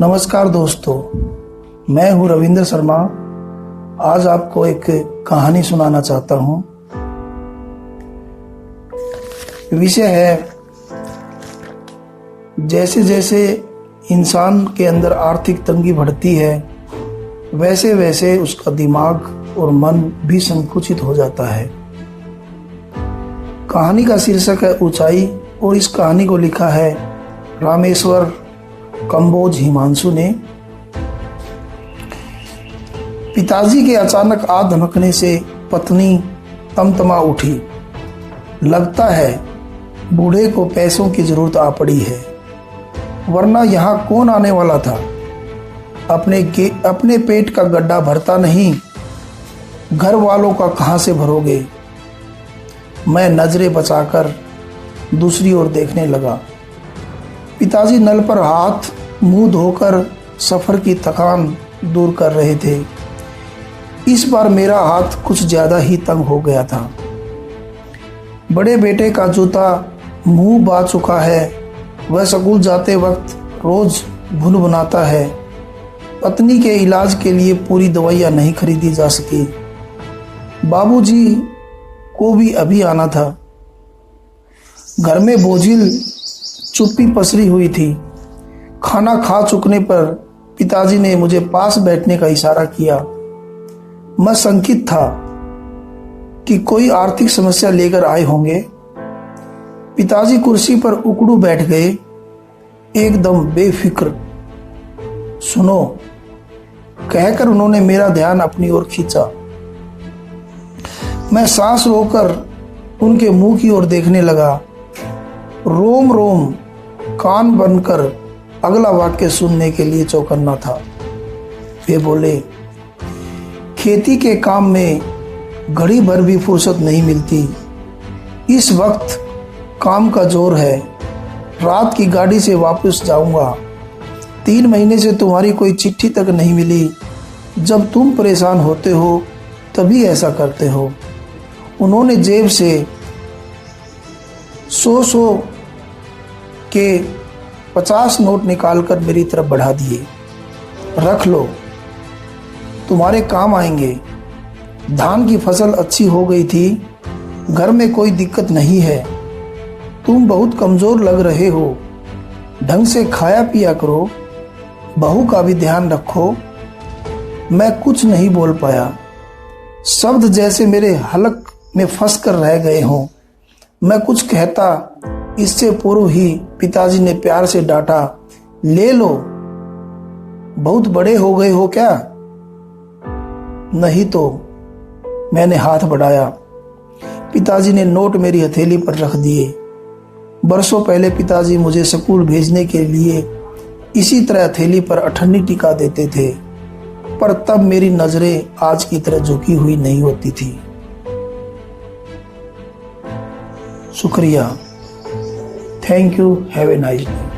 नमस्कार दोस्तों, मैं हूं रविंद्र शर्मा। आज आपको एक कहानी सुनाना चाहता हूं। विषय है, जैसे जैसे इंसान के अंदर आर्थिक तंगी बढ़ती है वैसे वैसे उसका दिमाग और मन भी संकुचित हो जाता है। कहानी का शीर्षक है ऊंचाई और इस कहानी को लिखा है रामेश्वर कंबोज हिमांशु ने। पिताजी के अचानक आ धमकने से पत्नी तमतमा उठी। लगता है बूढ़े को पैसों की जरूरत आ पड़ी है, वरना यहाँ कौन आने वाला था। अपने पेट का गड्ढा भरता नहीं, घर वालों का कहाँ से भरोगे। मैं नजरें बचाकर दूसरी ओर देखने लगा। पिताजी नल पर हाथ मुंह धोकर सफर की थकान दूर कर रहे थे। इस बार मेरा हाथ कुछ ज्यादा ही तंग हो गया था। बड़े बेटे का जूता मुंह बा चुका है। वह स्कूल जाते वक्त रोज भुनभुनाता है। पत्नी के इलाज के लिए पूरी दवाइयाँ नहीं खरीदी जा सकी। बाबूजी को भी अभी आना था। घर में बोझिल चुप्पी पसरी हुई थी। खाना खा चुकने पर पिताजी ने मुझे पास बैठने का इशारा किया। मैं शंकित था कि कोई आर्थिक समस्या लेकर आए होंगे। पिताजी कुर्सी पर उकड़ू बैठ गए, एकदम बेफिक्र। सुनो, कहकर उन्होंने मेरा ध्यान अपनी ओर खींचा। मैं सांस रोककर उनके मुंह की ओर देखने लगा। रोम रोम कान बनकर अगला वाक्य सुनने के लिए चौकन्ना था। वे बोले, खेती के काम में घड़ी भर भी फुर्सत नहीं मिलती। इस वक्त काम का जोर है। रात की गाड़ी से वापस जाऊंगा। 3 महीने से तुम्हारी कोई चिट्ठी तक नहीं मिली। जब तुम परेशान होते हो तभी ऐसा करते हो। उन्होंने जेब से 100 के 50 नोट निकालकर मेरी तरफ बढ़ा दिए। रख लो, तुम्हारे काम आएंगे। धान की फसल अच्छी हो गई थी। घर में कोई दिक्कत नहीं है। तुम बहुत कमजोर लग रहे हो। ढंग से खाया पिया करो। बहू का भी ध्यान रखो। मैं कुछ नहीं बोल पाया। शब्द जैसे मेरे हलक में फंस कर रह गए हों। मैं कुछ कहता इससे पूर्व ही पिताजी ने प्यार से डांटा, ले लो, बहुत बड़े हो गए हो क्या। नहीं तो। मैंने हाथ बढ़ाया। पिताजी ने नोट मेरी हथेली पर रख दिए। बरसों पहले पिताजी मुझे स्कूल भेजने के लिए इसी तरह हथेली पर अठन्नी टिका देते थे, पर तब मेरी नजरें आज की तरह झुकी हुई नहीं होती थी। शुक्रिया। Thank you. Have a nice day.